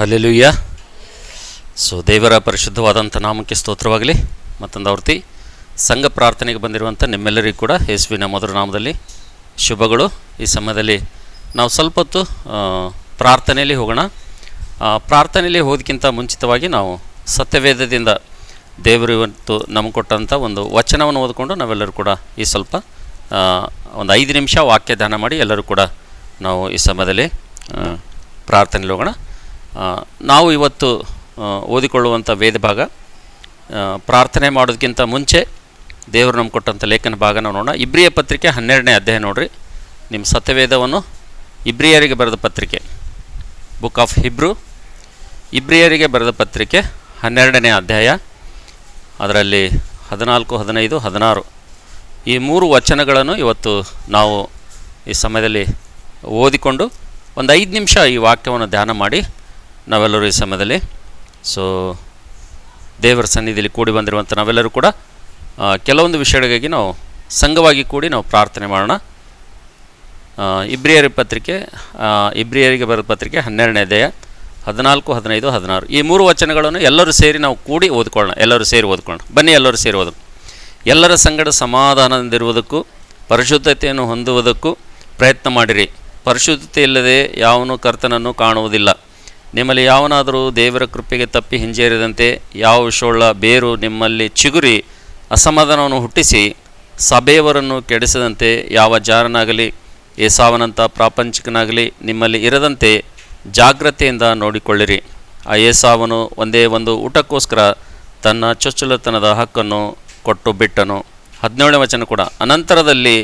Hallelujah. ದೇವರ ಪರಿಶುದ್ಧವಾದಂಥ ನಾಮಕ್ಕೆ ಸ್ತೋತ್ರವಾಗಲಿ. ಮತ್ತೊಂದು ಆವೃತ್ತಿ ಸಂಘ ಪ್ರಾರ್ಥನೆಗೆ ಬಂದಿರುವಂಥ ನಿಮ್ಮೆಲ್ಲರಿಗೂ ಕೂಡ ಯೇಸುವಿನ ಮಧುರ ನಾಮದಲ್ಲಿ ಶುಭಗಳು. ಈ ಸಮಯದಲ್ಲಿ ನಾವು ಸ್ವಲ್ಪ ಹೊತ್ತು ಪ್ರಾರ್ಥನೆಯಲ್ಲಿ ಹೋಗೋಣ. ಪ್ರಾರ್ಥನೆಯಲ್ಲಿ ಹೋಗೋದಕ್ಕಿಂತ ಮುಂಚಿತವಾಗಿ ನಾವು ಸತ್ಯವೇದದಿಂದ ದೇವರು ಇವತ್ತು ನಮಗೆ ಕೊಟ್ಟಂಥ ಒಂದು ವಚನವನ್ನು ಓದಿಕೊಂಡು ನಾವೆಲ್ಲರೂ ಕೂಡ ಈ ಸ್ವಲ್ಪ ಒಂದು 5 ನಿಮಿಷ ವಾಕ್ಯ ಧ್ಯಾನ ಮಾಡಿ ಎಲ್ಲರೂ ಕೂಡ ನಾವು ಈ ಸಮಯದಲ್ಲಿ ಪ್ರಾರ್ಥನೆಯಲ್ಲಿ ಹೋಗೋಣ. ನಾವು ಇವತ್ತು ಓದಿಕೊಳ್ಳುವಂಥ ವೇದ ಭಾಗ, ಪ್ರಾರ್ಥನೆ ಮಾಡೋದಕ್ಕಿಂತ ಮುಂಚೆ ದೇವರು ನಮ್ಗೆ ಕೊಟ್ಟಂಥ ಲೇಖನ ಭಾಗ ನಾವು ನೋಡೋಣ. ಇಬ್ರಿಯ ಪತ್ರಿಕೆ 12ನೇ ಅಧ್ಯಾಯ ನೋಡಿರಿ. ನಿಮ್ಮ ಸತ್ಯವೇದವನ್ನು ಇಬ್ರಿಯರಿಗೆ ಬರೆದ ಪತ್ರಿಕೆ, ಬುಕ್ ಆಫ್ ಹಿಬ್ರು, ಇಬ್ರಿಯರಿಗೆ ಬರೆದ ಪತ್ರಿಕೆ 12ನೇ ಅಧ್ಯಾಯ, ಅದರಲ್ಲಿ 14, 15, 16 ಈ 3 ವಚನಗಳನ್ನು ಇವತ್ತು ನಾವು ಈ ಸಮಯದಲ್ಲಿ ಓದಿಕೊಂಡು ಒಂದು 5 ನಿಮಿಷ ಈ ವಾಕ್ಯವನ್ನು ಧ್ಯಾನ ಮಾಡಿ ನಾವೆಲ್ಲರೂ ಈ ಸಮಯದಲ್ಲಿ ದೇವರ ಸನ್ನಿಧಿಯಲ್ಲಿ ಕೂಡಿ ಬಂದಿರುವಂಥ ನಾವೆಲ್ಲರೂ ಕೂಡ ಕೆಲವೊಂದು ವಿಷಯಗಳಿಗಾಗಿ ನಾವು ಸಂಘವಾಗಿ ಕೂಡಿ ನಾವು ಪ್ರಾರ್ಥನೆ ಮಾಡೋಣ. ಇಬ್ರಿಯರಿಗೆ ಬರೆದ ಪತ್ರಿಕೆ 12ನೇ ಅಧ್ಯಾಯ 14, 15, 16 ಈ 3 ವಚನಗಳನ್ನು ಎಲ್ಲರೂ ಸೇರಿ ನಾವು ಕೂಡಿ ಓದ್ಕೊಳ್ಳೋಣ. ಎಲ್ಲರೂ ಸೇರಿ ಓದ್ಕೊಳ್ಳೋಣ. ಬನ್ನಿ, ಎಲ್ಲರೂ ಸೇರಿ ಓದೋಣ. ಎಲ್ಲರ ಸಂಗಡ ಸಮಾಧಾನದಿಂದಿರುವುದಕ್ಕೂ ಪರಿಶುದ್ಧತೆಯನ್ನು ಹೊಂದುವುದಕ್ಕೂ ಪ್ರಯತ್ನ ಮಾಡಿರಿ. ಪರಿಶುದ್ಧತೆ ಇಲ್ಲದೆ ಯಾವನು ಕರ್ತನನ್ನು ಕಾಣುವುದಿಲ್ಲ. ನಿಮ್ಮಲ್ಲಿ ಯಾವನಾದರೂ ದೇವರ ಕೃಪೆಗೆ ತಪ್ಪಿ ಹಿಂಜೇರಿದಂತೆ ಯಾವ ವಿಷವುಳ್ಳ ಬೇರು ನಿಮ್ಮಲ್ಲಿ ಚಿಗುರಿ ಅಸಮಾಧಾನವನ್ನು ಹುಟ್ಟಿಸಿ ಸಭೆಯವರನ್ನು ಕೆಡಿಸದಂತೆ ಯಾವ ಜಾರನಾಗಲಿ ಏಸಾವನಂಥ ಪ್ರಾಪಂಚಿಕನಾಗಲಿ ನಿಮ್ಮಲ್ಲಿ ಇರದಂತೆ ಜಾಗ್ರತೆಯಿಂದ ನೋಡಿಕೊಳ್ಳಿರಿ. ಆ ಏಸಾವನು ಒಂದೇ ಒಂದು ಊಟಕ್ಕೋಸ್ಕರ ತನ್ನ ಚೊಚ್ಚಲತನದ ಹಕ್ಕನ್ನು ಕೊಟ್ಟು ಬಿಟ್ಟನು. 17ನೇ ವಚನ ಕೂಡ, ಅನಂತರದಲ್ಲಿ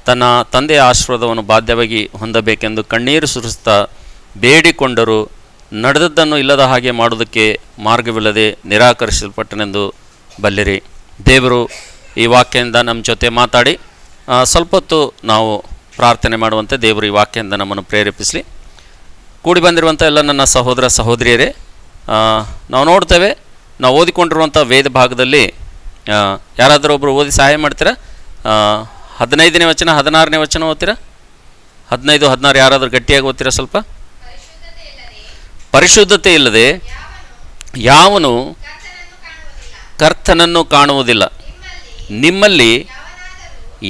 ತನ್ನ ತಂದೆಯ ಆಶೀರ್ವಾದವನ್ನು ಬಾಧ್ಯವಾಗಿ ಹೊಂದಬೇಕೆಂದು ಕಣ್ಣೀರು ಸುರಿಸ್ತಾ ಬೇಡಿಕೊಂಡರು. ನಡೆದದ್ದನ್ನು ಇಲ್ಲದ ಹಾಗೆ ಮಾಡುವುದಕ್ಕೆ ಮಾರ್ಗವಿಲ್ಲದೆ ನಿರಾಕರಿಸಲ್ಪಟ್ಟನೆಂದು ಬಲ್ಲಿರಿ. ದೇವರು ಈ ವಾಕ್ಯದಿಂದ ನಮ್ಮ ಜೊತೆ ಮಾತಾಡಿ ಸ್ವಲ್ಪ ಹೊತ್ತು ನಾವು ಪ್ರಾರ್ಥನೆ ಮಾಡುವಂತೆ ದೇವರು ಈ ವಾಕ್ಯದಿಂದ ನಮ್ಮನ್ನು ಪ್ರೇರೇಪಿಸಲಿ. ಕೂಡಿ ಬಂದಿರುವಂಥ ಎಲ್ಲ ನನ್ನ ಸಹೋದರ ಸಹೋದರಿಯರೇ, ನಾವು ನೋಡ್ತೇವೆ, ನಾವು ಓದಿಕೊಂಡಿರುವಂಥ ವೇದ ಭಾಗದಲ್ಲಿ ಯಾರಾದರೂ ಒಬ್ಬರು ಓದಿ ಸಹಾಯ ಮಾಡ್ತೀರಾ? 15ನೇ ವಚನ 16ನೇ ವಚನ ಓದ್ತೀರಾ? 15, 16 ಯಾರಾದರೂ ಗಟ್ಟಿಯಾಗಿ ಓದ್ತೀರಾ? ಸ್ವಲ್ಪ. ಪರಿಶುದ್ಧತೆ ಇಲ್ಲದೆ ಯಾವನು ಕರ್ತನನ್ನು ಕಾಣುವುದಿಲ್ಲ. ನಿಮ್ಮಲ್ಲಿ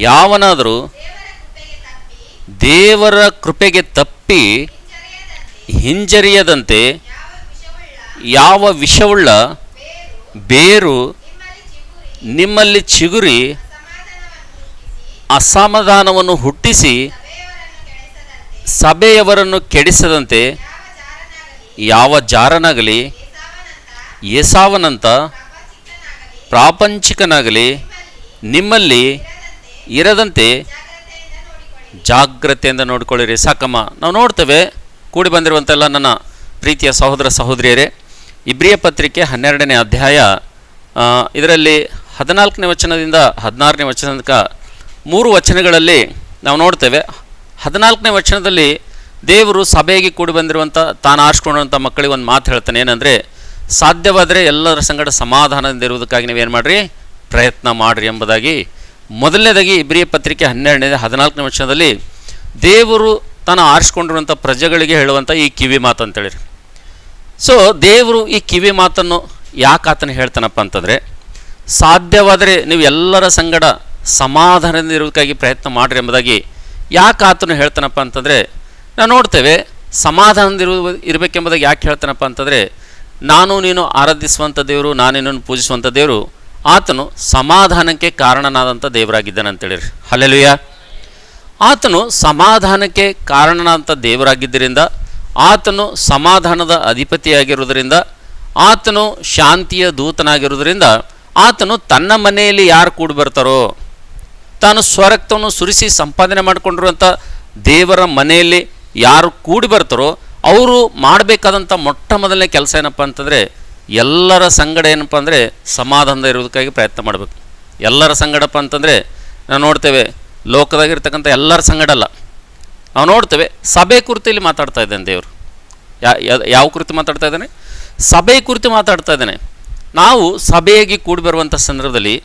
ಯಾವನಾದರೂ ದೇವರ ಕೃಪೆಗೆ ತಪ್ಪಿ ಹಿಂಜರಿಯದಂತೆ ಯಾವ ವಿಷವುಳ್ಳ ಬೇರು ನಿಮ್ಮಲ್ಲಿ ಚಿಗುರಿ ಅಸಮಾಧಾನವನ್ನು ಹುಟ್ಟಿಸಿ ಸಭೆಯವರನ್ನು ಕೆಡಿಸದಂತೆ ಯಾವ ಜಾರನಾಗಲಿ ಏಸಾವನಂಥ ಪ್ರಾಪಂಚಿಕನಾಗಲಿ ನಿಮ್ಮಲ್ಲಿ ಇರದಂತೆ ಜಾಗ್ರತೆಯಿಂದ ನೋಡಿಕೊಳ್ಳಿರಿ. ಸಾಕಮ್ಮ, ನಾವು ನೋಡ್ತೇವೆ ಕೂಡಿ ಬಂದಿರುವಂತೆಲ್ಲ ನನ್ನ ಪ್ರೀತಿಯ ಸಹೋದರ ಸಹೋದರಿಯರೇ, ಇಬ್ರಿಯ ಪತ್ರಿಕೆ 12ನೇ ಅಧ್ಯಾಯ ಇದರಲ್ಲಿ 14ನೇ ವಚನದಿಂದ 16ನೇ ವಚನ ತನಕ 3 ವಚನಗಳಲ್ಲಿ ನಾವು ನೋಡ್ತೇವೆ. 14ನೇ ವಚನದಲ್ಲಿ ದೇವರು ಸಭೆಗೆ ಕೂಡಿ ಬಂದಿರುವಂಥ ತಾನು ಆರಿಸ್ಕೊಂಡಂಥ ಮಕ್ಕಳಿಗೆ ಒಂದು ಮಾತು ಹೇಳ್ತಾನೆ. ಏನಂದರೆ, ಸಾಧ್ಯವಾದರೆ ಎಲ್ಲರ ಸಂಗಡ ಸಮಾಧಾನದಿಂದ ಇರುವುದಕ್ಕಾಗಿ ನೀವೇನು ಮಾಡಿರಿ? ಪ್ರಯತ್ನ ಮಾಡಿರಿ ಎಂಬುದಾಗಿ ಮೊದಲನೇದಾಗಿ ಇಬ್ರಿಯ ಪತ್ರಿಕೆ 14ನೇ ವಚನದಲ್ಲಿ ದೇವರು ತಾನು ಆರಿಸ್ಕೊಂಡಿರುವಂಥ ಪ್ರಜೆಗಳಿಗೆ ಹೇಳುವಂಥ ಈ ಕಿವಿ ಮಾತು ಅಂತೇಳಿರಿ. ದೇವರು ಈ ಕಿವಿ ಮಾತನ್ನು ಯಾಕೆ ಆತನ ಹೇಳ್ತಾನಪ್ಪ ಅಂತಂದರೆ, ಸಾಧ್ಯವಾದರೆ ನೀವು ಎಲ್ಲರ ಸಂಗಡ ಸಮಾಧಾನದಿಂದ ಇರೋದಕ್ಕಾಗಿ ಪ್ರಯತ್ನ ಮಾಡಿರಿ ಎಂಬುದಾಗಿ ಯಾಕೆ ಆತನು ಹೇಳ್ತಾನಪ್ಪ ಅಂತಂದರೆ, ನಾವು ನೋಡ್ತೇವೆ ಸಮಾಧಾನದಿಂದ ಇರಬೇಕೆಂಬುದಾಗಿ ಯಾಕೆ ಹೇಳ್ತಾನಪ್ಪ ಅಂತಂದರೆ, ನಾನು ನೀನು ಆರಾಧಿಸುವಂಥ ದೇವರು, ನಾನೇನನ್ನು ಪೂಜಿಸುವಂಥ ದೇವರು, ಆತನು ಸಮಾಧಾನಕ್ಕೆ ಕಾರಣನಾದಂಥ ದೇವರಾಗಿದ್ದಾನೆ ಅಂತೇಳಿರಿ. ಹಲ್ಲೆಲೂಯ. ಆತನು ಸಮಾಧಾನಕ್ಕೆ ಕಾರಣನಾದಂಥ ದೇವರಾಗಿದ್ದರಿಂದ, ಆತನು ಸಮಾಧಾನದ ಅಧಿಪತಿಯಾಗಿರುವುದರಿಂದ, ಆತನು ಶಾಂತಿಯ ದೂತನಾಗಿರುವುದರಿಂದ, ಆತನು ತನ್ನ ಮನೆಯಲ್ಲಿ ಯಾರು ಕೂಡಿ ಬರ್ತಾರೋ, ತಾನು ಸ್ವರಕ್ತವನ್ನು ಸುರಿಸಿ ಸಂಪಾದನೆ ಮಾಡಿಕೊಂಡಿರುವಂಥ ದೇವರ ಮನೆಯಲ್ಲಿ ಯಾರು ಕೂಡಿ ಬರ್ತಾರೋ ಅವರು ಮಾಡಬೇಕಾದಂಥ ಮೊಟ್ಟ ಮೊದಲನೇ ಕೆಲಸ ಏನಪ್ಪ ಅಂತಂದರೆ, ಎಲ್ಲರ ಸಂಗಡ ಏನಪ್ಪ ಅಂದರೆ ಸಮಾಧಾನದ ಇರೋದಕ್ಕಾಗಿ ಪ್ರಯತ್ನ ಮಾಡಬೇಕು. ಎಲ್ಲರ ಸಂಗಡಪ್ಪ ಅಂತಂದರೆ ನಾವು ನೋಡ್ತೇವೆ, ಲೋಕದಾಗಿರ್ತಕ್ಕಂಥ ಎಲ್ಲರ ಸಂಗಡ ಅಲ್ಲ. ನಾವು ನೋಡ್ತೇವೆ ಸಭೆ ಕುರಿತು ಇಲ್ಲಿ ಮಾತಾಡ್ತಾ ಇದ್ದಾನೆ ದೇವರು. ಯಾವ ಕುರಿತು ಮಾತಾಡ್ತಾ ಇದ್ದಾನೆ? ಸಭೆ ಕುರಿತು ಮಾತಾಡ್ತಾ ಇದ್ದಾನೆ. ನಾವು ಸಭೆಯಾಗಿ ಕೂಡಿ ಬರುವಂಥ ಸಂದರ್ಭದಲ್ಲಿ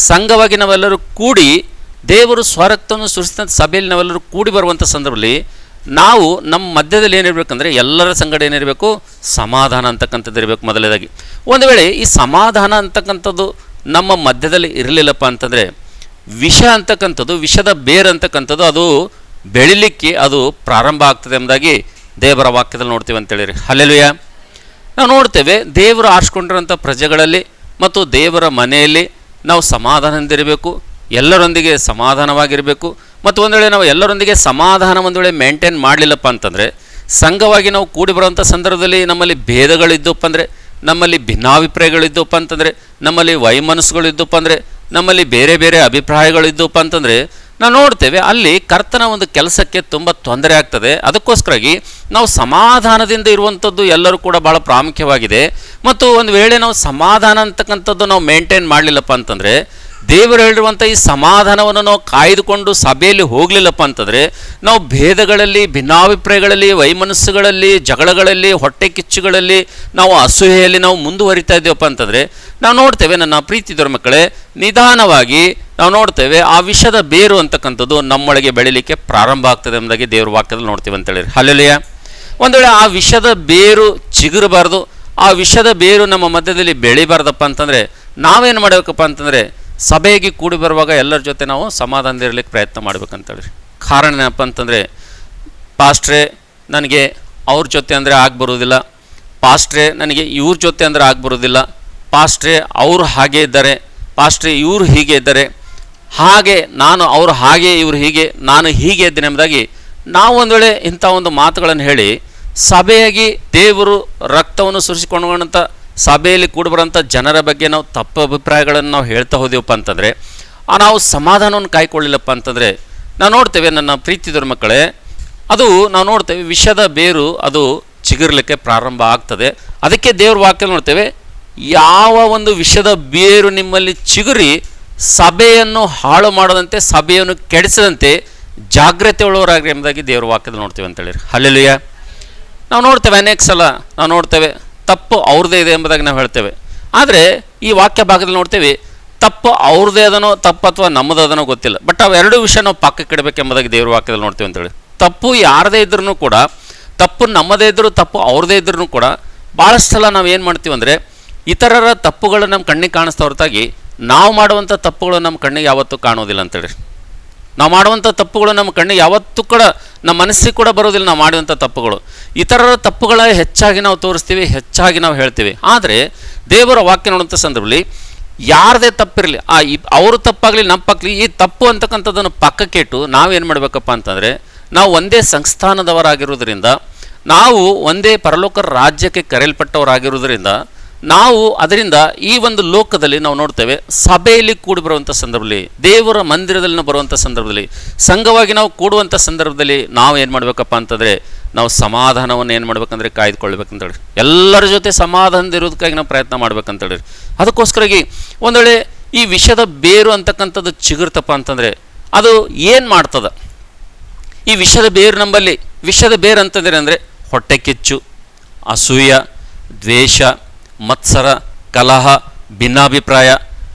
ಸಂಘವಾಗಿ ನಾವೆಲ್ಲರೂ ಕೂಡಿ ದೇವರು ಸ್ವರಕ್ತವನ್ನು ಸುರಿಸಿದ ಸಭೆಯಲ್ಲಿ ನಾವೆಲ್ಲರೂ ಕೂಡಿ ಬರುವಂಥ ಸಂದರ್ಭದಲ್ಲಿ ನಾವು ನಮ್ಮ ಮಧ್ಯದಲ್ಲಿ ಏನಿರಬೇಕಂದ್ರೆ ಎಲ್ಲರ ಸಂಗಡ ಏನಿರಬೇಕು, ಸಮಾಧಾನ ಅಂತಕ್ಕಂಥದ್ದು ಇರಬೇಕು ಮೊದಲನೇದಾಗಿ. ಒಂದು ವೇಳೆ ಈ ಸಮಾಧಾನ ಅಂತಕ್ಕಂಥದ್ದು ನಮ್ಮ ಮಧ್ಯದಲ್ಲಿ ಇರಲಿಲ್ಲಪ್ಪ ಅಂತಂದರೆ ವಿಷ ಅಂತಕ್ಕಂಥದ್ದು, ವಿಷದ ಬೇರು ಅಂತಕ್ಕಂಥದ್ದು ಅದು ಬೆಳಿಲಿಕ್ಕೆ ಅದು ಪ್ರಾರಂಭ ಆಗ್ತದೆ ಎಂಬುದಾಗಿ ದೇವರ ವಾಕ್ಯದಲ್ಲಿ ನೋಡ್ತೀವಿ ಅಂತೇಳಿರಿ. ಹಲ್ಲೆಲೂಯಾ. ನಾವು ನೋಡ್ತೇವೆ ದೇವರು ಆರಿಸ್ಕೊಂಡಿರೋಂಥ ಪ್ರಜೆಗಳಲ್ಲಿ ಮತ್ತು ದೇವರ ಮನೆಯಲ್ಲಿ ನಾವು ಸಮಾಧಾನದಿಂದಿರಬೇಕು, ಎಲ್ಲರೊಂದಿಗೆ ಸಮಾಧಾನವಾಗಿರಬೇಕು. ಮತ್ತು ಒಂದು ವೇಳೆ ನಾವು ಎಲ್ಲರೊಂದಿಗೆ ಸಮಾಧಾನ ಒಂದು ವೇಳೆ ಮೇಂಟೈನ್ ಮಾಡಲಿಲ್ಲಪ್ಪ ಅಂತಂದರೆ, ಸಂಘವಾಗಿ ನಾವು ಕೂಡಿ ಬರುವಂಥ ಸಂದರ್ಭದಲ್ಲಿ ನಮ್ಮಲ್ಲಿ ಭೇದಗಳಿದ್ದಪ್ಪ ಅಂದರೆ, ನಮ್ಮಲ್ಲಿ ಭಿನ್ನಾಭಿಪ್ರಾಯಗಳಿದ್ದಪ್ಪ ಅಂತಂದರೆ, ನಮ್ಮಲ್ಲಿ ವೈಮನಸ್ಸುಗಳಿದ್ದಪ್ಪ ಅಂದರೆ, ನಮ್ಮಲ್ಲಿ ಬೇರೆ ಬೇರೆ ಅಭಿಪ್ರಾಯಗಳಿದ್ದಪ್ಪ ಅಂತಂದರೆ ನಾವು ನೋಡ್ತೇವೆ ಅಲ್ಲಿ ಕರ್ತನ ಒಂದು ಕೆಲಸಕ್ಕೆ ತುಂಬ ತೊಂದರೆ ಆಗ್ತದೆ. ಅದಕ್ಕೋಸ್ಕರಾಗಿ ನಾವು ಸಮಾಧಾನದಿಂದ ಇರುವಂಥದ್ದು ಎಲ್ಲರೂ ಕೂಡ ಭಾಳ ಪ್ರಾಮುಖ್ಯವಾಗಿದೆ. ಮತ್ತು ಒಂದು ವೇಳೆ ನಾವು ಸಮಾಧಾನ ಅಂತಕ್ಕಂಥದ್ದು ನಾವು ಮೇಂಟೈನ್ ಮಾಡಲಿಲ್ಲಪ್ಪ ಅಂತಂದರೆ, ದೇವರು ಹೇಳಿರುವಂಥ ಈ ಸಮಾಧಾನವನ್ನು ನಾವು ಕಾಯ್ದುಕೊಂಡು ಸಭೆಯಲ್ಲಿ ಹೋಗಲಿಲ್ಲಪ್ಪ ಅಂತಂದರೆ, ನಾವು ಭೇದಗಳಲ್ಲಿ, ಭಿನ್ನಾಭಿಪ್ರಾಯಗಳಲ್ಲಿ, ವೈಮನಸ್ಸುಗಳಲ್ಲಿ, ಜಗಳಗಳಲ್ಲಿ, ಹೊಟ್ಟೆ ಕಿಚ್ಚುಗಳಲ್ಲಿ, ನಾವು ಅಸೂಯೆಯಲ್ಲಿ ನಾವು ಮುಂದುವರಿತಾ ಇದ್ದೇವಪ್ಪ ಅಂತಂದರೆ ನಾವು ನೋಡ್ತೇವೆ ನನ್ನ ಪ್ರೀತಿದವರ ಮಕ್ಕಳೇ, ನಿಧಾನವಾಗಿ ನಾವು ನೋಡ್ತೇವೆ ಆ ವಿಷದ ಬೇರು ಅಂತಕ್ಕಂಥದ್ದು ನಮ್ಮೊಳಗೆ ಬೆಳಿಲಿಕ್ಕೆ ಪ್ರಾರಂಭ ಆಗ್ತದೆ ಎಂಬುದಾಗಿ ದೇವ್ರ ವಾಕ್ಯದಲ್ಲಿ ನೋಡ್ತೀವಿ ಅಂತೇಳಿ. ಹಲ್ಲೆಲೂಯಾ. ಒಂದು ವೇಳೆ ಆ ವಿಷದ ಬೇರು ಚಿಗುರಬಾರ್ದು, ಆ ವಿಷದ ಬೇರು ನಮ್ಮ ಮಧ್ಯದಲ್ಲಿ ಬೆಳಿಬಾರ್ದಪ್ಪ ಅಂತಂದರೆ ನಾವೇನು ಮಾಡಬೇಕಪ್ಪ ಅಂತಂದರೆ, ಸಭೆಗೆ ಕೂಡಿ ಬರುವಾಗ ಎಲ್ಲರ ಜೊತೆ ನಾವು ಸಮಾಧಾನದಿರಲಿಕ್ಕೆ ಪ್ರಯತ್ನ ಮಾಡ್ಬೇಕಂತೇಳಿ. ಕಾರಣ ಏನಪ್ಪ ಅಂತಂದರೆ, ಪಾಸ್ಟ್ರೇ ನನಗೆ ಅವ್ರ ಜೊತೆ ಅಂದರೆ ಬರೋದಿಲ್ಲ, ಪಾಸ್ಟ್ರೇ ನನಗೆ ಇವ್ರ ಜೊತೆ ಅಂದರೆ ಬರೋದಿಲ್ಲ, ಪಾಸ್ಟ್ರೇ ಅವರು ಹಾಗೆ ಇದ್ದಾರೆ, ಪಾಸ್ಟ್ರೇ ಇವರು ಹೀಗೆ ಇದ್ದಾರೆ, ಹಾಗೆ ನಾನು ಅವರು ಹಾಗೆ ಇವರು ಹೀಗೆ, ನಾನು ಹೀಗೆ ಇದ್ದೇನೆ ಎಂಬುದಾಗಿ ನಾವು ಒಂದು ವೇಳೆ ಇಂಥ ಒಂದು ಮಾತುಗಳನ್ನು ಹೇಳಿ ಸಭೆಯಾಗಿ ದೇವರು ರಕ್ತವನ್ನು ಸುರಿಸಿಕೊಂಡಂಥ ಸಭೆಯಲ್ಲಿ ಕೂಡಿ ಬರೋಂಥ ಜನರ ಬಗ್ಗೆ ನಾವು ತಪ್ಪು ಅಭಿಪ್ರಾಯಗಳನ್ನು ನಾವು ಹೇಳ್ತಾ ಹೋದೆವಪ್ಪ ಅಂತಂದರೆ, ನಾವು ಸಮಾಧಾನವನ್ನು ಕಾಯ್ಕೊಳ್ಳಿಲ್ಲಪ್ಪ ಅಂತಂದರೆ ನಾವು ನೋಡ್ತೇವೆ ನನ್ನ ಪ್ರೀತಿದವರ ಮಕ್ಕಳೇ, ಅದು ನಾವು ನೋಡ್ತೇವೆ ವಿಷದ ಬೇರು ಅದು ಚಿಗುರ್ಲಿಕ್ಕೆ ಪ್ರಾರಂಭ ಆಗ್ತದೆ. ಅದಕ್ಕೆ ದೇವ್ರ ವಾಕ್ಯ ನೋಡ್ತೇವೆ, ಯಾವ ಒಂದು ವಿಷದ ಬೇರು ನಿಮ್ಮಲ್ಲಿ ಚಿಗುರಿ ಸಭೆಯನ್ನು ಹಾಳು ಮಾಡದಂತೆ, ಸಭೆಯನ್ನು ಕೆಡಿಸದಂತೆ ಜಾಗ್ರತೆ ಉಳ್ಳವರಾಗ್ರಿ ಎಂಬುದಾಗಿ ದೇವ್ರ ವಾಕ್ಯದಲ್ಲಿ ನೋಡ್ತೇವೆ ಅಂತೇಳಿ. ಹಲ್ಲೆಲೂಯಾ. ನಾವು ನೋಡ್ತೇವೆ ಅನೇಕ ಸಲ ನಾವು ನೋಡ್ತೇವೆ ತಪ್ಪು ಅವ್ರದ್ದೇ ಇದೆ ಎಂಬುದಾಗಿ ನಾವು ಹೇಳ್ತೇವೆ. ಆದರೆ ಈ ವಾಕ್ಯ ಭಾಗದಲ್ಲಿ ನೋಡ್ತೇವೆ ತಪ್ಪು ಅವ್ರದ್ದೇ ಅದನೋ ತಪ್ಪು ಅಥವಾ ನಮ್ಮದದನೋ ಗೊತ್ತಿಲ್ಲ, ಬಟ್ ಅವೆರಡೂ ವಿಷಯ ನಾವು ಪಕ್ಕಕ್ಕೆ ಇಡಬೇಕೆಂಬುದಾಗಿ ದೇವ್ರ ವಾಕ್ಯದಲ್ಲಿ ನೋಡ್ತೇವೆ ಅಂತೇಳಿ. ತಪ್ಪು ಯಾರದೇ ಇದ್ರೂ ಕೂಡ, ತಪ್ಪು ನಮ್ಮದೇ ಇದ್ದರೂ ತಪ್ಪು ಅವ್ರದ್ದೇ ಇದ್ರೂ ಕೂಡ ಭಾಳಷ್ಟು ಸಲ ನಾವು ಏನು ಮಾಡ್ತೀವಿ ಅಂದರೆ, ಇತರರ ತಪ್ಪುಗಳು ನಮ್ಮ ಕಣ್ಣಿಗೆ ಕಾಣಿಸ್ತಾ ಹೊರತಾಗಿ ನಾವು ಮಾಡುವಂಥ ತಪ್ಪುಗಳು ನಮ್ಮ ಕಣ್ಣಿಗೆ ಯಾವತ್ತೂ ಕಾಣೋದಿಲ್ಲ ಅಂತೇಳಿ. ನಾವು ಮಾಡುವಂಥ ತಪ್ಪುಗಳು ನಮ್ಮ ಕಣ್ಣಿಗೆ ಯಾವತ್ತೂ ಕೂಡ ನಮ್ಮ ಮನಸ್ಸಿಗೆ ಕೂಡ ಬರೋದಿಲ್ಲ. ನಾವು ಮಾಡುವಂಥ ತಪ್ಪುಗಳು ಇತರರ ತಪ್ಪುಗಳ ಹೆಚ್ಚಾಗಿ ನಾವು ತೋರಿಸ್ತೀವಿ, ಹೆಚ್ಚಾಗಿ ನಾವು ಹೇಳ್ತೀವಿ. ಆದರೆ ದೇವರ ವಾಕ್ಯ ನೋಡುವಂಥ ಸಂದರ್ಭದಲ್ಲಿ ಯಾರದೇ ತಪ್ಪಿರಲಿ, ಅವ್ರ ತಪ್ಪಾಗಲಿ ನಮ್ಮ ತಪ್ಪಾಗಲಿ, ಈ ತಪ್ಪು ಅಂತಕ್ಕಂಥದ್ದನ್ನು ಪಕ್ಕಕ್ಕೆ ಇಟ್ಟು ನಾವೇನು ಮಾಡಬೇಕಪ್ಪ ಅಂತಂದರೆ, ನಾವು ಒಂದೇ ಸಂಸ್ಥಾನದವರಾಗಿರೋದ್ರಿಂದ, ನಾವು ಒಂದೇ ಪರಲೋಕ ರಾಜ್ಯಕ್ಕೆ ಕರೆಯಲ್ಪಟ್ಟವರಾಗಿರೋದ್ರಿಂದ, ನಾವು ಅದರಿಂದ ಈ ಒಂದು ಲೋಕದಲ್ಲಿ ನಾವು ನೋಡ್ತೇವೆ ಸಭೆಯಲ್ಲಿ ಕೂಡಿ ಬರುವಂಥ ಸಂದರ್ಭದಲ್ಲಿ, ದೇವರ ಮಂದಿರದಲ್ಲಿ ನಾವು ಬರುವಂಥ ಸಂದರ್ಭದಲ್ಲಿ, ಸಂಘವಾಗಿ ನಾವು ಕೂಡುವಂಥ ಸಂದರ್ಭದಲ್ಲಿ ನಾವು ಏನು ಮಾಡಬೇಕಪ್ಪ ಅಂತಂದರೆ, ನಾವು ಸಮಾಧಾನವನ್ನು ಏನು ಮಾಡ್ಬೇಕಂದ್ರೆ ಕಾಯ್ದುಕೊಳ್ಬೇಕಂತೇಳಿ, ಎಲ್ಲರ ಜೊತೆ ಸಮಾಧಾನದಿರೋದಕ್ಕಾಗಿ ನಾವು ಪ್ರಯತ್ನ ಮಾಡ್ಬೇಕಂತೇಳಿ. ಅದಕ್ಕೋಸ್ಕರಾಗಿ ಒಂದು ವೇಳೆ ಈ ವಿಷದ ಬೇರು ಅಂತಕ್ಕಂಥದ್ದು ಚಿಗುರ್ತಪ್ಪ ಅಂತಂದರೆ ಅದು ಏನು ಮಾಡ್ತದೆ? ಈ ವಿಷದ ಬೇರು ನಮ್ಮಲ್ಲಿ, ವಿಷದ ಬೇರು ಅಂತಂದರೆ ಅಂದರೆ ಹೊಟ್ಟೆ ಕಿಚ್ಚು, ಅಸೂಯ, ದ್ವೇಷ, ಮತ್ಸರ, ಕಲಹ, ಭಿನ್ನಾಭಿಪ್ರಾಯ,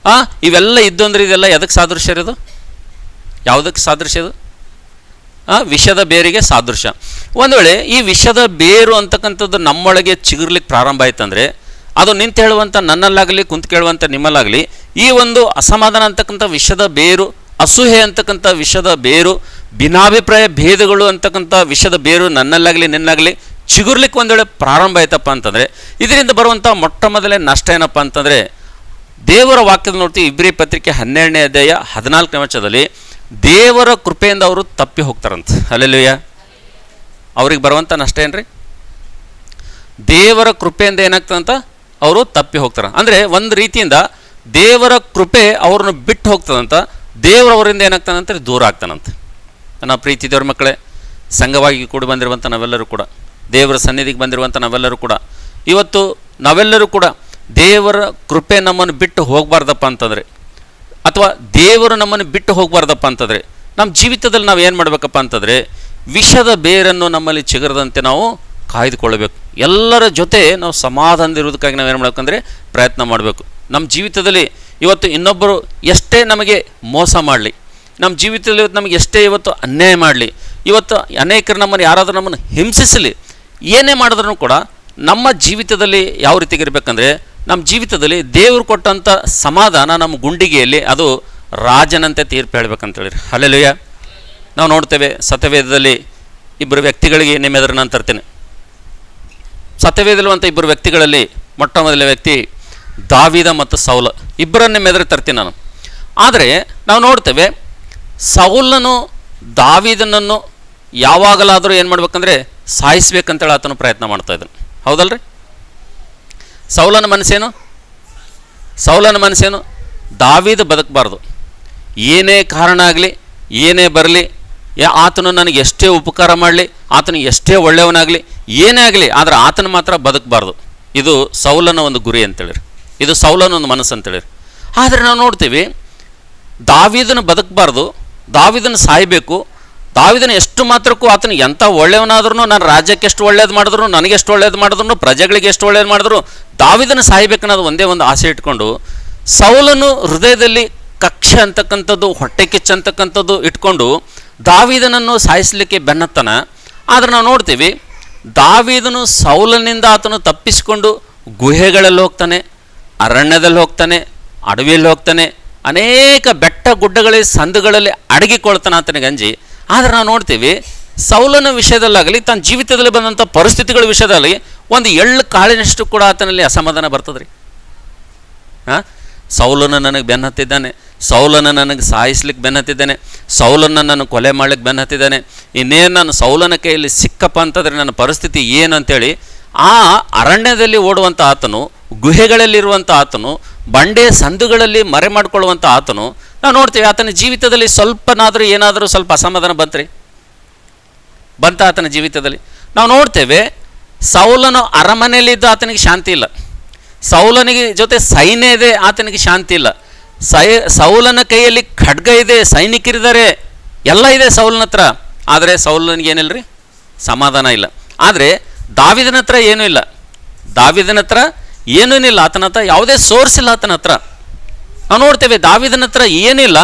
ಇವೆಲ್ಲ ಇದ್ದು ಅಂದರೆ ಇದೆಲ್ಲ ಎದಕ್ಕೆ ಸಾದೃಶ್ಯ ಇರೋದು? ಯಾವುದಕ್ಕೆ ಸಾದೃಶ್ಯ ಇದು? ವಿಷದ ಬೇರಿಗೆ ಸಾದೃಶ್ಯ. ಒಂದು ವೇಳೆ ಈ ವಿಷದ ಬೇರು ಅಂತಕ್ಕಂಥದ್ದು ನಮ್ಮೊಳಗೆ ಚಿಗುರ್ಲಿಕ್ಕೆ ಪ್ರಾರಂಭ ಆಯ್ತಂದರೆ, ಅದು ನಿಂತು ಹೇಳುವಂಥ ನನ್ನಲ್ಲಾಗಲಿ ಕುಂತು ಕೇಳುವಂಥ ನಿಮ್ಮಲ್ಲಾಗಲಿ ಈ ಒಂದು ಅಸಮಾಧಾನ ಅಂತಕ್ಕಂಥ ವಿಷದ ಬೇರು, ಅಸೂಹೆ ಅಂತಕ್ಕಂಥ ವಿಷದ ಬೇರು, ಭಿನ್ನಾಭಿಪ್ರಾಯ ಭೇದಗಳು ಅಂತಕ್ಕಂಥ ವಿಷದ ಬೇರು ನನ್ನಲ್ಲಾಗಲಿ ನಿನ್ನಾಗಲಿ ಚಿಗುರ್ಲಿಕ್ಕೆ ಒಂದು ವೇಳೆ ಪ್ರಾರಂಭ ಆಯ್ತಪ್ಪ ಅಂತಂದರೆ ಇದರಿಂದ ಬರುವಂಥ ಮೊಟ್ಟ ಮೊದಲೇ ನಷ್ಟ ಏನಪ್ಪ ಅಂತಂದರೆ, ದೇವರ ವಾಕ್ಯದ ನೋಡ್ತೀವಿ ಇಬ್ರಿಯ ಪತ್ರಿಕೆ 12ನೇ ಅಧ್ಯಾಯ 14ನೇ ವಚನದಲ್ಲಿ ದೇವರ ಕೃಪೆಯಿಂದ ಅವರು ತಪ್ಪಿ ಹೋಗ್ತಾರಂತೆ. ಹಲ್ಲೆಲೂಯಾ. ಅವ್ರಿಗೆ ಬರುವಂಥ ನಷ್ಟ ಏನ್ರಿ? ದೇವರ ಕೃಪೆಯಿಂದ ಏನಾಗ್ತದಂತ ಅವರು ತಪ್ಪಿ ಹೋಗ್ತಾರೆ. ಅಂದರೆ ಒಂದು ರೀತಿಯಿಂದ ದೇವರ ಕೃಪೆ ಅವ್ರನ್ನ ಬಿಟ್ಟು ಹೋಗ್ತದಂತ, ದೇವರವರಿಂದ ಏನಾಗ್ತಾನಂತ ದೂರ ಆಗ್ತಾನಂತೆ. ನನ್ನ ಪ್ರೀತಿ ದೇವ್ರ ಮಕ್ಕಳೇ, ಸಂಘವಾಗಿ ಕೂಡಿ ಬಂದಿರುವಂಥ ನಾವೆಲ್ಲರೂ ಕೂಡ, ದೇವರ ಸನ್ನಿಧಿಗೆ ಬಂದಿರುವಂಥ ನಾವೆಲ್ಲರೂ ಕೂಡ, ಇವತ್ತು ನಾವೆಲ್ಲರೂ ಕೂಡ ದೇವರ ಕೃಪೆ ನಮ್ಮನ್ನು ಬಿಟ್ಟು ಹೋಗಬಾರ್ದಪ್ಪ ಅಂತಂದರೆ, ಅಥವಾ ದೇವರು ನಮ್ಮನ್ನು ಬಿಟ್ಟು ಹೋಗಬಾರ್ದಪ್ಪ ಅಂತಂದರೆ, ನಮ್ಮ ಜೀವಿತದಲ್ಲಿ ನಾವು ಏನು ಮಾಡಬೇಕಪ್ಪ ಅಂತಂದರೆ, ವಿಷದ ಬೇರನ್ನು ನಮ್ಮಲ್ಲಿ ಚಿಗುರದಂತೆ ನಾವು ಕಾಯ್ದುಕೊಳ್ಳಬೇಕು. ಎಲ್ಲರ ಜೊತೆ ನಾವು ಸಮಾಧಾನದಿರೋದಕ್ಕಾಗಿ ನಾವು ಏನು ಮಾಡಬೇಕಂದ್ರೆ ಪ್ರಯತ್ನ ಮಾಡಬೇಕು. ನಮ್ಮ ಜೀವಿತದಲ್ಲಿ ಇವತ್ತು ಇನ್ನೊಬ್ಬರು ಎಷ್ಟೇ ನಮಗೆ ಮೋಸ ಮಾಡಲಿ, ನಮ್ಮ ಜೀವಿತದಲ್ಲಿ ಇವತ್ತು ನಮಗೆ ಎಷ್ಟೇ ಇವತ್ತು ಅನ್ಯಾಯ ಮಾಡಲಿ, ಇವತ್ತು ಅನೇಕರು ನಮ್ಮನ್ನು ಯಾರಾದರೂ ನಮ್ಮನ್ನು ಹಿಂಸಿಸಲಿ, ಏನೇ ಮಾಡಿದ್ರೂ ಕೂಡ ನಮ್ಮ ಜೀವಿತದಲ್ಲಿ ಯಾವ ರೀತಿಗೆ ಇರಬೇಕಂದ್ರೆ, ನಮ್ಮ ಜೀವಿತದಲ್ಲಿ ದೇವರು ಕೊಟ್ಟಂಥ ಸಮಾಧಾನ ನಮ್ಮ ಗುಂಡಿಗೆಯಲ್ಲಿ ಅದು ರಾಜನಂತೆ ತೀರ್ಪು ಹೇಳ್ಬೇಕಂತೇಳಿ. ಹಲ್ಲೆಲೂಯ. ನಾವು ನೋಡ್ತೇವೆ ಸತ್ಯವೇದದಲ್ಲಿ ಇಬ್ಬರು ವ್ಯಕ್ತಿಗಳಿಗೆ ನಿಮ್ಮ ಎದುರು ನಾನು ತರ್ತೀನಿ. ಸತ್ಯವೇದಲ್ಲಿರುವಂಥ ಇಬ್ಬರು ವ್ಯಕ್ತಿಗಳಲ್ಲಿ ಮೊಟ್ಟ ಮೊದಲ ವ್ಯಕ್ತಿ ದಾವೀದ ಮತ್ತು ಸೌಲ, ಇಬ್ಬರನ್ನ ನಿಮ್ಮ ಎದುರು ತರ್ತೀನಿ ನಾನು. ಆದರೆ ನಾವು ನೋಡ್ತೇವೆ ಸೌಲನು ದಾವೀದನನ್ನು ಯಾವಾಗಲಾದರೂ ಏನು ಮಾಡ್ಬೇಕಂದ್ರೆ ಸಾಯಿಸ್ಬೇಕಂತೇಳಿ ಆತನು ಪ್ರಯತ್ನ ಮಾಡ್ತಾ ಇದ್ದಾನೆ. ಹೌದಲ್ರಿ? ಸೌಲನ ಮನಸ್ಸೇನು ದಾವೀದ ಬದುಕಬಾರ್ದು, ಏನೇ ಕಾರಣ ಆಗಲಿ ಏನೇ ಬರಲಿ, ಆತನು ನನಗೆ ಎಷ್ಟೇ ಉಪಕಾರ ಮಾಡಲಿ, ಆತನು ಎಷ್ಟೇ ಒಳ್ಳೆಯವನಾಗಲಿ, ಏನೇ ಆಗಲಿ, ಆದರೆ ಆತನ ಮಾತ್ರ ಬದುಕಬಾರ್ದು. ಇದು ಸೌಲನ ಒಂದು ಗುರಿ ಅಂತೇಳಿರಿ, ಇದು ಸೌಲನ ಒಂದು ಮನಸ್ಸು ಅಂತೇಳಿರಿ. ಆದರೆ ನಾವು ನೋಡ್ತೀವಿ ದಾವೀದನ ಬದುಕಬಾರ್ದು, ದಾವೀದನ ಸಾಯಬೇಕು. ದಾವೀದನ ಎಷ್ಟು ಮಾತ್ರಕ್ಕೂ ಆತನು ಎಂಥ ಒಳ್ಳೆಯವನಾದ್ರೂ, ನಾನು ರಾಜ್ಯಕ್ಕೆ ಎಷ್ಟು ಒಳ್ಳೇದು ಮಾಡಿದ್ರು, ನನಗೆ ಎಷ್ಟು ಒಳ್ಳೇದು ಮಾಡಿದ್ರು, ಪ್ರಜೆಗಳಿಗೆ ಎಷ್ಟು ಒಳ್ಳೇದು ಮಾಡಿದ್ರು, ದಾವೀದನ ಸಾಯಬೇಕನ್ನೋದು ಒಂದೇ ಒಂದು ಆಸೆ ಇಟ್ಕೊಂಡು ಸೌಲನು ಹೃದಯದಲ್ಲಿ ಕಕ್ಷೆ ಅಂತಕ್ಕಂಥದ್ದು, ಹೊಟ್ಟೆ ಕಿಚ್ಚಂತಕ್ಕಂಥದ್ದು ಇಟ್ಕೊಂಡು ದಾವೀದನನ್ನು ಸಾಯಿಸಲಿಕ್ಕೆ ಬೆನ್ನತ್ತನ. ಆದರೆ ನಾವು ನೋಡ್ತೀವಿ ದಾವೀದನು ಸೌಲನಿಂದ ಆತನು ತಪ್ಪಿಸಿಕೊಂಡು ಗುಹೆಗಳಲ್ಲಿ ಹೋಗ್ತಾನೆ, ಅರಣ್ಯದಲ್ಲಿ ಹೋಗ್ತಾನೆ, ಅಡವಿಯಲ್ಲಿ ಹೋಗ್ತಾನೆ, ಅನೇಕ ಬೆಟ್ಟ ಗುಡ್ಡಗಳಲ್ಲಿ ಸಂದುಗಳಲ್ಲಿ ಅಡಗಿಕೊಳ್ತಾನೆ ಆತನಿಗೆ ಅಂಜಿ. ಆದರೆ ನಾವು ನೋಡ್ತೀವಿ ಸೌಲನ ವಿಷಯದಲ್ಲಾಗಲಿ ತನ್ನ ಜೀವಿತದಲ್ಲಿ ಬಂದಂಥ ಪರಿಸ್ಥಿತಿಗಳ ವಿಷಯದಲ್ಲಿ ಒಂದು ಎಳ್ಳು ಕಾಳಿನಷ್ಟು ಕೂಡ ಆತನಲ್ಲಿ ಅಸಮಾಧಾನ ಬರ್ತದ್ರಿ. ಸೌಲನ ನನಗೆ ಬೆನ್ನತ್ತಿದ್ದಾನೆ, ಸೌಲನ ನನಗೆ ಸಾಯಿಸ್ಲಿಕ್ಕೆ ಬೆನ್ನತ್ತಿದ್ದಾನೆ, ಸೌಲನ ನಾನು ಕೊಲೆ ಮಾಡ್ಲಿಕ್ಕೆ ಬೆನ್ನತ್ತಿದ್ದಾನೆ, ಇನ್ನೇನು ನಾನು ಸೌಲನ ಕೈಯಲ್ಲಿ ಸಿಕ್ಕಪ್ಪ ಅಂತಂದರೆ ನನ್ನ ಪರಿಸ್ಥಿತಿ ಏನು ಅಂತೇಳಿ ಆ ಅರಣ್ಯದಲ್ಲಿ ಓಡುವಂಥ ಆತನು, ಗುಹೆಗಳಲ್ಲಿರುವಂಥ ಆತನು, ಬಂಡೆ ಸಂದುಗಳಲ್ಲಿ ಮರೆ ಮಾಡಿಕೊಳ್ಳುವಂಥ ಆತನು, ನಾವು ನೋಡ್ತೀವಿ ಆತನ ಜೀವಿತದಲ್ಲಿ ಸ್ವಲ್ಪನಾದರೂ ಏನಾದರೂ ಸ್ವಲ್ಪ ಅಸಮಾಧಾನ ಬಂತ ಆತನ ಜೀವಿತದಲ್ಲಿ. ನಾವು ನೋಡ್ತೇವೆ ಸೌಲನು ಅರಮನೆಯಲ್ಲಿದ್ದ ಆತನಿಗೆ ಶಾಂತಿ ಇಲ್ಲ, ಸೌಲನಿಗೆ ಜೊತೆ ಸೈನ್ಯ ಇದೆ, ಆತನಿಗೆ ಶಾಂತಿ ಇಲ್ಲ. ಸೌಲನ ಕೈಯಲ್ಲಿ ಖಡ್ಗ ಇದೆ, ಸೈನಿಕರಿದ್ದಾರೆ, ಎಲ್ಲ ಇದೆ ಸೌಲನ ಹತ್ರ, ಆದರೆ ಸೌಲನಿಗೆ ಏನಿಲ್ಲ ಸಮಾಧಾನ ಇಲ್ಲ. ಆದರೆ ದಾವೀದನ ಹತ್ರ ಏನೂ ಇಲ್ಲ, ಆತನ ಹತ್ರ ಯಾವುದೇ ಸೋರ್ಸ್ ಇಲ್ಲ. ಆತನ ಹತ್ರ ನಾವು ನೋಡ್ತೇವೆ ದಾವೀದನ ಹತ್ರ ಏನಿಲ್ಲ.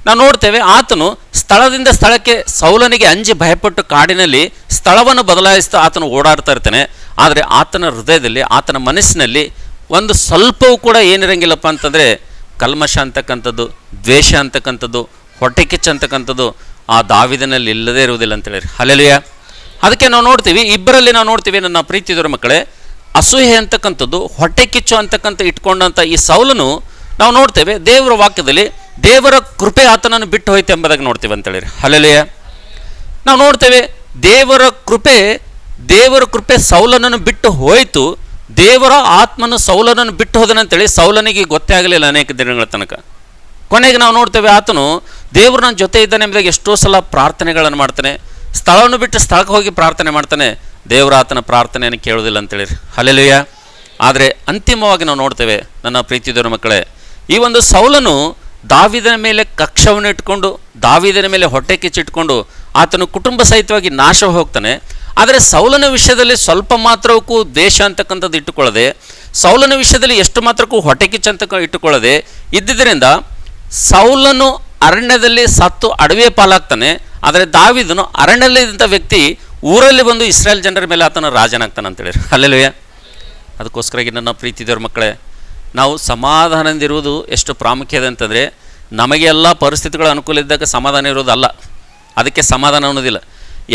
ನಾವು ನೋಡ್ತೇವೆ ಆತನು ಸ್ಥಳದಿಂದ ಸ್ಥಳಕ್ಕೆ ಸೌಲನಿಗೆ ಅಂಜಿ ಭಯಪಟ್ಟು ಕಾಡಿನಲ್ಲಿ ಸ್ಥಳವನ್ನು ಬದಲಾಯಿಸ್ತಾ ಆತನು ಓಡಾಡ್ತಾ ಇರ್ತಾನೆ. ಆದರೆ ಆತನ ಹೃದಯದಲ್ಲಿ, ಆತನ ಮನಸ್ಸಿನಲ್ಲಿ ಒಂದು ಸ್ವಲ್ಪವೂ ಕೂಡ ಏನಿರಂಗಿಲ್ಲಪ್ಪ ಅಂತಂದರೆ ಕಲ್ಮಶ ಅಂತಕ್ಕಂಥದ್ದು, ದ್ವೇಷ ಅಂತಕ್ಕಂಥದ್ದು, ಹೊಟ್ಟೆ ಕಿಚ್ಚು ಅಂತಕ್ಕಂಥದ್ದು ಆ ದಾವೀದನಲ್ಲಿ ಇಲ್ಲದೇ ಇರುವುದಿಲ್ಲ ಅಂತೇಳಿ. ಹಲ್ಲೆಲೂಯ. ಅದಕ್ಕೆ ನಾವು ನೋಡ್ತೀವಿ ಇಬ್ಬರಲ್ಲಿ ನಾವು ನೋಡ್ತೀವಿ ನನ್ನ ಪ್ರೀತಿದವರ ಮಕ್ಕಳೇ, ಅಸೂಯೆ ಅಂತಕ್ಕಂಥದ್ದು, ಹೊಟ್ಟೆ ಕಿಚ್ಚು ಅಂತಕ್ಕಂಥ ಇಟ್ಕೊಂಡಂಥ ಈ ಸೌಲನು ನಾವು ನೋಡ್ತೇವೆ ದೇವರ ವಾಕ್ಯದಲ್ಲಿ ದೇವರ ಕೃಪೆ ಆತನನ್ನು ಬಿಟ್ಟು ಹೋಯ್ತು ಎಂಬುದಾಗಿ ನೋಡ್ತೀವಿ ಅಂತೇಳಿ. ಹಲ್ಲೆಲೂಯ. ನಾವು ನೋಡ್ತೇವೆ ದೇವರ ಕೃಪೆ ಸೌಲನನ್ನು ಬಿಟ್ಟು ಹೋಯಿತು, ದೇವರ ಆತ್ಮನು ಸೌಲನನ್ನು ಬಿಟ್ಟು ಹೋದನಂತೇಳಿ ಸೌಲನಿಗೆ ಗೊತ್ತೇ ಆಗಲಿಲ್ಲ ಅನೇಕ ದಿನಗಳ ತನಕ. ಕೊನೆಗೆ ನಾವು ನೋಡ್ತೇವೆ ಆತನು ದೇವರು ನನ್ನ ಜೊತೆ ಇದ್ದಾನೆ ಎಂಬುದಾಗಿ ಎಷ್ಟೋ ಸಲ ಪ್ರಾರ್ಥನೆಗಳನ್ನು ಮಾಡ್ತಾನೆ, ಸ್ಥಳವನ್ನು ಬಿಟ್ಟು ಸ್ಥಳಕ್ಕೆ ಹೋಗಿ ಪ್ರಾರ್ಥನೆ ಮಾಡ್ತಾನೆ, ದೇವರ ಆತನ ಪ್ರಾರ್ಥನೆಯನ್ನು ಕೇಳೋದಿಲ್ಲ ಅಂತೇಳಿ. ಹಲ್ಲೆಲೂಯ. ಆದರೆ ಅಂತಿಮವಾಗಿ ನಾವು ನೋಡ್ತೇವೆ ನನ್ನ ಪ್ರೀತಿದವರ ಮಕ್ಕಳೇ, ಈ ಒಂದು ಸೌಲನು ದಾವೀದನ ಮೇಲೆ ಕಕ್ಷವನ್ನು ಇಟ್ಕೊಂಡು, ದಾವೀದನ ಮೇಲೆ ಹೊಟ್ಟೆ ಕಿಚ್ಚಿಟ್ಕೊಂಡು ಆತನು ಕುಟುಂಬ ಸಹಿತವಾಗಿ ನಾಶ ಹೋಗ್ತಾನೆ. ಆದರೆ ಸೌಲನ ವಿಷಯದಲ್ಲಿ ಸ್ವಲ್ಪ ಮಾತ್ರಕ್ಕೂ ದ್ವೇಷ ಅಂತಕ್ಕಂಥದ್ದು ಇಟ್ಟುಕೊಳ್ಳದೆ, ಸೌಲನ ವಿಷಯದಲ್ಲಿ ಎಷ್ಟು ಮಾತ್ರಕ್ಕೂ ಹೊಟ್ಟೆ ಕಿಚ್ಚು ಅಂತ ಇಟ್ಟುಕೊಳ್ಳದೆ ಇದ್ದಿದ್ದರಿಂದ ಸೌಲನು ಅರಣ್ಯದಲ್ಲಿ ಸತ್ತು ಅಡವಿಯ ಪಾಲಾಗ್ತಾನೆ. ಆದರೆ ದಾವೀದನು ಅರಣ್ಯದಲ್ಲಿದ್ದಂಥ ವ್ಯಕ್ತಿ ಊರಲ್ಲಿ ಬಂದು ಇಸ್ರಾಯೇಲ್ ಜನರ ಮೇಲೆ ಆತನ ರಾಜನಾಗ್ತಾನೆ ಅಂತೇಳಿ. ಹಲ್ಲೆಲೂಯ. ಅದಕ್ಕೋಸ್ಕರಾಗಿ ನನ್ನ ಪ್ರೀತಿದವ್ರ ಮಕ್ಕಳೇ, ನಾವು ಸಮಾಧಾನದಿಂದಿರುವುದು ಎಷ್ಟು ಪ್ರಾಮುಖ್ಯತೆ ಅಂತಂದರೆ, ನಮಗೆ ಎಲ್ಲ ಪರಿಸ್ಥಿತಿಗಳು ಅನುಕೂಲ ಇದ್ದಾಗ ಸಮಾಧಾನ ಇರೋದಲ್ಲ, ಅದಕ್ಕೆ ಸಮಾಧಾನ ಅನ್ನೋದಿಲ್ಲ.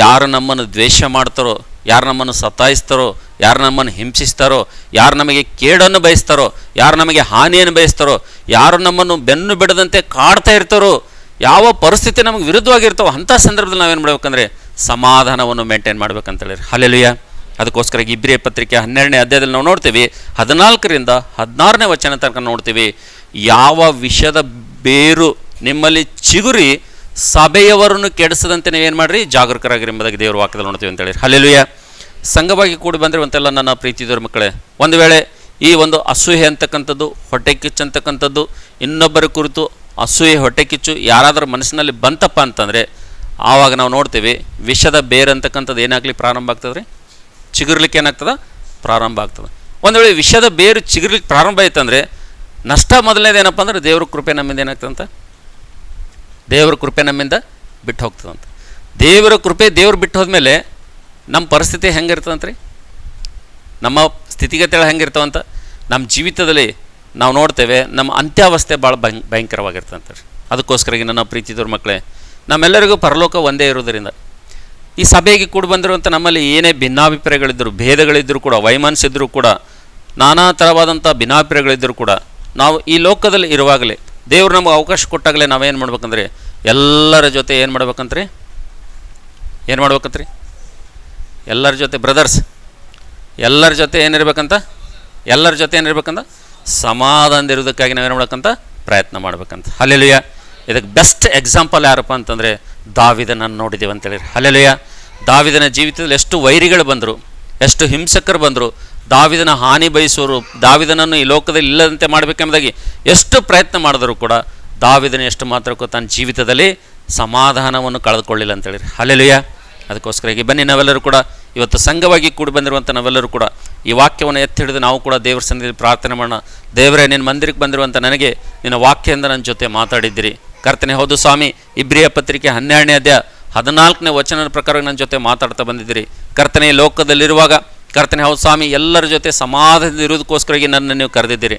ಯಾರು ನಮ್ಮನ್ನು ದ್ವೇಷ ಮಾಡ್ತಾರೋ, ಯಾರು ನಮ್ಮನ್ನು ಸತಾಯಿಸ್ತಾರೋ, ಯಾರು ನಮ್ಮನ್ನು ಹಿಂಸಿಸ್ತಾರೋ, ಯಾರು ನಮಗೆ ಕೇಡನ್ನು ಬಯಸ್ತಾರೋ, ಯಾರು ನಮಗೆ ಹಾನಿಯನ್ನು ಬಯಸ್ತಾರೋ, ಯಾರು ನಮ್ಮನ್ನು ಬೆನ್ನು ಬಿಡದಂತೆ ಕಾಡ್ತಾ ಇರ್ತಾರೋ, ಯಾವ ಪರಿಸ್ಥಿತಿ ನಮಗೆ ವಿರುದ್ಧವಾಗಿರ್ತಾವೋ ಅಂಥ ಸಂದರ್ಭದಲ್ಲಿ ನಾವೇನು ಮಾಡಬೇಕಂದ್ರೆ ಸಮಾಧಾನವನ್ನು ಮೇಂಟೈನ್ ಮಾಡ್ಬೇಕಂತೇಳಿ. ಹಲ್ಲೆಲೂಯ. ಅದಕ್ಕೋಸ್ಕರ ಇಬ್ರಿಯ ಪತ್ರಿಕೆ 12ನೇ ಅಧ್ಯಾಯದಲ್ಲಿ ನಾವು ನೋಡ್ತೀವಿ 14ರಿಂದ 16ನೇ ವಚನ ತನಕ ನೋಡ್ತೀವಿ, ಯಾವ ವಿಷದ ಬೇರು ನಿಮ್ಮಲ್ಲಿ ಚಿಗುರಿ ಸಭೆಯವರನ್ನು ಕೆಡಿಸದಂತೆ ನೀವೇನು ಮಾಡಿರಿ, ಜಾಗರೂಕರಾಗಿರಿ ಎಂಬುದಾಗಿ ದೇವರ ವಾಕ್ಯದಲ್ಲಿ ನೋಡ್ತೀವಿ ಅಂತೇಳಿ. ಹಲ್ಲೆಲೂಯ. ಸಂಘವಾಗಿ ಕೂಡಿ ಬಂದಿರುವಂತೆಲ್ಲ ನನ್ನ ಪ್ರೀತಿದವರ ಮಕ್ಕಳೇ, ಒಂದು ವೇಳೆ ಈ ಒಂದು ಅಸೂಯೆ ಅಂತಕ್ಕಂಥದ್ದು, ಹೊಟ್ಟೆ ಕಿಚ್ಚು ಅಂತಕ್ಕಂಥದ್ದು, ಇನ್ನೊಬ್ಬರ ಕುರಿತು ಅಸೂಯೆ ಹೊಟ್ಟೆ ಕಿಚ್ಚು ಯಾರಾದರೂ ಮನಸ್ಸಿನಲ್ಲಿ ಬಂತಪ್ಪ ಅಂತಂದರೆ ಆವಾಗ ನಾವು ನೋಡ್ತೀವಿ ವಿಷದ ಬೇರು ಅಂತಕ್ಕಂಥದ್ದು ಏನಾಗಲಿ ಪ್ರಾರಂಭ ಆಗ್ತದೆ ರೀ, ಚಿಗುರ್ಲಿಕ್ಕೆ ಏನಾಗ್ತದೆ, ಪ್ರಾರಂಭ ಆಗ್ತದೆ. ಒಂದು ವೇಳೆ ವಿಷದ ಬೇರು ಚಿಗುರ್ಲಿಕ್ಕೆ ಪ್ರಾರಂಭ ಆಯ್ತಂದರೆ ನಷ್ಟ ಮೊದಲನೇದು ಏನಪ್ಪ ಅಂದ್ರೆ ದೇವ್ರ ಕೃಪೆ ನಮ್ಮಿಂದ ಏನಾಗ್ತದಂತ, ದೇವ್ರ ಕೃಪೆ ನಮ್ಮಿಂದ ಬಿಟ್ಟು ಹೋಗ್ತದಂತ. ದೇವರ ಕೃಪೆ ದೇವ್ರು ಬಿಟ್ಟು ಹೋದ್ಮೇಲೆ ನಮ್ಮ ಪರಿಸ್ಥಿತಿ ಹೆಂಗಿರ್ತದಂತ್ರಿ, ನಮ್ಮ ಸ್ಥಿತಿಗತಿಗಳು ಹೆಂಗಿರ್ತಾವಂತ ನಮ್ಮ ಜೀವಿತದಲ್ಲಿ ನಾವು ನೋಡ್ತೇವೆ. ನಮ್ಮ ಅಂತ್ಯಾವಸ್ಥೆ ಭಾಳ ಭಯಂಕರವಾಗಿರ್ತಂತ. ಅದಕ್ಕೋಸ್ಕರವಾಗಿ ನನ್ನ ಪ್ರೀತಿದವ್ರ ಮಕ್ಕಳೇ, ನಮ್ಮೆಲ್ಲರಿಗೂ ಪರಲೋಕ ಒಂದೇ ಇರೋದರಿಂದ ಈ ಸಭೆಗೆ ಕೂಡ ಬಂದಿರುವಂಥ ನಮ್ಮಲ್ಲಿ ಏನೇ ಭಿನ್ನಾಭಿಪ್ರಾಯಗಳಿದ್ದರೂ, ಭೇದಗಳಿದ್ದರೂ ಕೂಡ, ವೈಮನಸ್ಸಿದ್ದರೂ ಕೂಡ, ನಾನಾ ಥರವಾದಂಥ ಭಿನ್ನಾಭಿಪ್ರಾಯಗಳಿದ್ದರೂ ಕೂಡ, ನಾವು ಈ ಲೋಕದಲ್ಲಿ ಇರುವಾಗಲೇ ದೇವ್ರು ನಮಗೆ ಅವಕಾಶ ಕೊಟ್ಟಾಗಲೇ ನಾವೇನು ಮಾಡ್ಬೇಕಂದ್ರೆ ಎಲ್ಲರ ಜೊತೆ ಏನು ಮಾಡ್ಬೇಕಂತ್ರಿ, ಎಲ್ಲರ ಜೊತೆ ಬ್ರದರ್ಸ್, ಎಲ್ಲರ ಜೊತೆ ಏನಿರ್ಬೇಕಂತ, ಸಮಾಧಾನದಿರೋದಕ್ಕಾಗಿ ನಾವೇನು ಮಾಡ್ಬೇಕಂತ ಪ್ರಯತ್ನ ಮಾಡ್ಬೇಕಂತ. ಹಲ್ಲೆಲೂಯಾ. ಇದಕ್ಕೆ ಬೆಸ್ಟ್ ಎಕ್ಸಾಂಪಲ್ ಯಾರಪ್ಪ ಅಂತಂದರೆ ದಾವೀದನನ್ನು ನೋಡಿದ್ದೀವಿ ಅಂತೇಳಿ. ಹಲ್ಲೆಲೂಯಾ. ದಾವೀದನ ಜೀವಿತದಲ್ಲಿ ಎಷ್ಟು ವೈರಿಗಳು ಬಂದರು, ಎಷ್ಟು ಹಿಂಸಕರು ಬಂದರು, ದಾವೀದನ ಹಾನಿ ಬಯಸೋರು, ದಾವೀದನನ್ನು ಈ ಲೋಕದಲ್ಲಿ ಇಲ್ಲದಂತೆ ಮಾಡಬೇಕೆಂಬುದಾಗಿ ಎಷ್ಟು ಪ್ರಯತ್ನ ಮಾಡಿದ್ರು ಕೂಡ ದಾವೀದನ ಎಷ್ಟು ಮಾತ್ರಕ್ಕೂ ತನ್ನ ಜೀವಿತದಲ್ಲಿ ಸಮಾಧಾನವನ್ನು ಕಳೆದುಕೊಳ್ಳಿಲ್ಲ ಅಂತೇಳಿ. ಹಲ್ಲೆಲೂಯಾ. ಅದಕ್ಕೋಸ್ಕರ ಬನ್ನಿ ನಾವೆಲ್ಲರೂ ಕೂಡ ಇವತ್ತು ಸಂಘವಾಗಿ ಕೂಡಿ ಬಂದಿರುವಂಥ ನಾವೆಲ್ಲರೂ ಕೂಡ ಈ ವಾಕ್ಯವನ್ನು ಎತ್ತಿ ಹಿಡಿದು ನಾವು ಕೂಡ ದೇವರ ಸನ್ನಿಧಿಯಲ್ಲಿ ಪ್ರಾರ್ಥನೆ ಮಾಡೋಣ. ದೇವರೇ, ನಿನ್ನ ಮಂದಿರಕ್ಕೆ ಬಂದಿರುವಂಥ ನನಗೆ ನಿನ್ನ ವಾಕ್ಯದಿಂದ ನನ್ನ ಜೊತೆ ಮಾತಾಡಿದ್ದೀರಿ ಕರ್ತನೆ. ಹೌದು ಸ್ವಾಮಿ, ಇಬ್ರಿಯ ಪತ್ರಿಕೆ 12ನೇ ಅಧ್ಯಾಯ 14ನೇ ವಚನದ ಪ್ರಕಾರ ನನ್ನ ಜೊತೆ ಮಾತಾಡ್ತಾ ಬಂದಿದ್ದೀರಿ ಕರ್ತನೆ. ಈ ಲೋಕದಲ್ಲಿರುವಾಗ ಕರ್ತನೆ, ಹೌದು ಸ್ವಾಮಿ, ಎಲ್ಲರ ಜೊತೆ ಸಮಾಧಾನದಿಂದ ಇರೋದಕ್ಕೋಸ್ಕರವಾಗಿ ನನ್ನ ನೀವು ಕರೆದಿದ್ದೀರಿ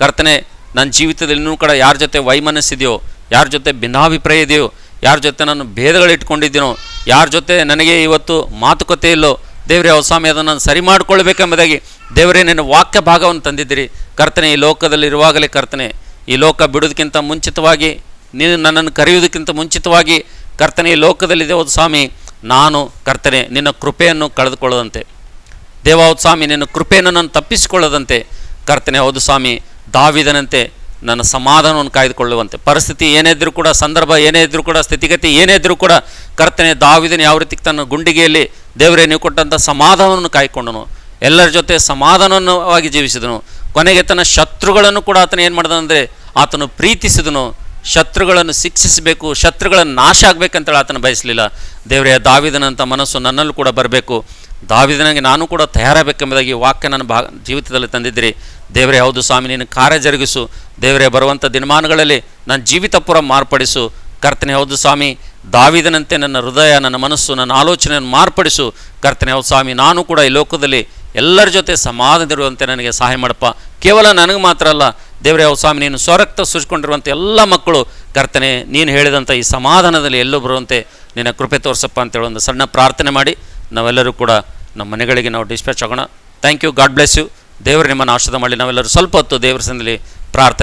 ಕರ್ತನೆ. ನನ್ನ ಜೀವಿತದಲ್ಲಿ ಇನ್ನೂ ಕೂಡ ಯಾರ ಜೊತೆ ವೈಮನಸ್ಸಿದೆಯೋ, ಯಾರ ಜೊತೆ ಭಿನ್ನಾಭಿಪ್ರಾಯ ಇದೆಯೋ, ಯಾರ ಜೊತೆ ನಾನು ಭೇದಗಳಿಟ್ಕೊಂಡಿದ್ದೀನೋ, ಯಾರ ಜೊತೆ ನನಗೆ ಇವತ್ತು ಮಾತುಕತೆ ಇಲ್ಲೋ, ದೇವರೇ ಹೌದು ಸ್ವಾಮಿ, ಅದನ್ನು ನಾನು ಸರಿ ಮಾಡಿಕೊಳ್ಬೇಕೆಂಬುದಾಗಿ ದೇವರೇ ನಿನ್ನ ವಾಕ್ಯ ಭಾಗವನ್ನು ತಂದಿದ್ದೀರಿ ಕರ್ತನೆ. ಈ ಲೋಕದಲ್ಲಿರುವಾಗಲೇ ಕರ್ತನೆ, ಈ ಲೋಕ ಬಿಡೋದಕ್ಕಿಂತ ಮುಂಚಿತವಾಗಿ, ನೀನು ನನ್ನನ್ನು ಕರೆಯುವುದಕ್ಕಿಂತ ಮುಂಚಿತವಾಗಿ ಕರ್ತನೆ, ಈ ಲೋಕದಲ್ಲಿದೆ ಹೌದು ಸ್ವಾಮಿ, ನಾನು ಕರ್ತನೆ ನಿನ್ನ ಕೃಪೆಯನ್ನು ಕಳೆದುಕೊಳ್ಳದಂತೆ, ದೇವ ಹೌದು ಸ್ವಾಮಿ, ನಿನ್ನ ಕೃಪೆಯನ್ನು ನಾನು ತಪ್ಪಿಸಿಕೊಳ್ಳದಂತೆ ಕರ್ತನೆ, ಹೌದು ಸ್ವಾಮಿ, ದಾವೀದನಂತೆ ನನ್ನ ಸಮಾಧಾನವನ್ನು ಕಾಯ್ದುಕೊಳ್ಳುವಂತೆ, ಪರಿಸ್ಥಿತಿ ಏನೇ ಇದ್ದರೂ ಕೂಡ, ಸಂದರ್ಭ ಏನೇ ಇದ್ದರೂ ಕೂಡ, ಸ್ಥಿತಿಗತಿ ಏನೇ ಇದ್ದರೂ ಕೂಡ ಕರ್ತನೆ, ದಾವೀದನ ಯಾವ ರೀತಿ ತನ್ನ ಗುಂಡಿಗೆಯಲ್ಲಿ ದೇವರೇ ನೀವು ಕೊಟ್ಟಂಥ ಸಮಾಧಾನವನ್ನು ಕಾಯ್ಕೊಂಡನು, ಎಲ್ಲರ ಜೊತೆ ಸಮಾಧಾನವಾಗಿ ಜೀವಿಸಿದನು. ಕೊನೆಗೆ ತನ್ನ ಶತ್ರುಗಳನ್ನು ಕೂಡ ಆತನು ಏನು ಮಾಡಿದನಂದರೆ ಆತನು ಪ್ರೀತಿಸಿದನು. ಶತ್ರುಗಳನ್ನು ಶಿಕ್ಷಿಸಬೇಕು, ಶತ್ರುಗಳನ್ನು ನಾಶ ಆಗಬೇಕಂತೇಳಿ ಆತನು ಬಯಸಲಿಲ್ಲ. ದೇವರೇ, ದಾವೀದನಂಥ ಮನಸ್ಸು ನನ್ನಲ್ಲೂ ಕೂಡ ಬರಬೇಕು, ದಾವೀದನಿಗೆ ನಾನು ಕೂಡ ತಯಾರಾಗಬೇಕೆಂಬುದಾಗಿ ವಾಕ್ಯ ನನ್ನ ಜೀವಿತದಲ್ಲಿ ತಂದಿದ್ದೀರಿ ದೇವರೇ. ಹೌದು ಸ್ವಾಮಿ, ನೀನು ಕಾರ್ಯ ಜರುಗಿಸು ದೇವರೇ. ಬರುವಂಥ ದಿನಮಾನಗಳಲ್ಲಿ ನನ್ನ ಜೀವಿತ ಪೂರ ಮಾರ್ಪಡಿಸು ಕರ್ತನೆ. ಹೌದು ಸ್ವಾಮಿ, ದಾವೀದನಂತೆ ನನ್ನ ಹೃದಯ, ನನ್ನ ಮನಸ್ಸು, ನನ್ನ ಆಲೋಚನೆಯನ್ನು ಮಾರ್ಪಡಿಸು ಕರ್ತನೆ. ಹೌದು ಸ್ವಾಮಿ, ನಾನು ಕೂಡ ಈ ಲೋಕದಲ್ಲಿ ಎಲ್ಲರ ಜೊತೆ ಸಮಾಧಾನವಿರುವಂತೆ ನನಗೆ ಸಹಾಯ ಮಾಡಪ್ಪ. ಕೇವಲ ನನಗೆ ಮಾತ್ರ ಅಲ್ಲ ದೇವರೇ, ಹೌದು ಸ್ವಾಮಿ, ನೀನು ಸ್ವರಕ್ತ ಸೂಚಿಕೊಂಡಿರುವಂಥ ಎಲ್ಲ ಮಕ್ಕಳು ಕರ್ತನೆ, ನೀನು ಹೇಳಿದಂಥ ಈ ಸಮಾಧಾನದಲ್ಲಿ ಎಲ್ಲೂ ಬರುವಂತೆ ನಿನ್ನ ಕೃಪೆ ತೋರಿಸಪ್ಪ ಅಂತೇಳಿ ಒಂದು ಸಣ್ಣ ಪ್ರಾರ್ಥನೆ ಮಾಡಿ ನಾವೆಲ್ಲರೂ ಕೂಡ ನಮ್ಮ ಮನೆಗಳಿಗೆ ನಾವು ಡಿಸ್ಪ್ಯಾಚ್ ಆಗೋಣ. Thank you. God bless you. ದೇವರು ನಿಮ್ಮನ್ನು ಆಶೀರ್ವಾದ ಮಾಡಿ. ನಾವೆಲ್ಲರೂ ಸ್ವಲ್ಪ ಹೊತ್ತು ದೇವರ ಸನ್ನಿಧಿಯಲ್ಲಿ ಪ್ರಾರ್ಥನೆ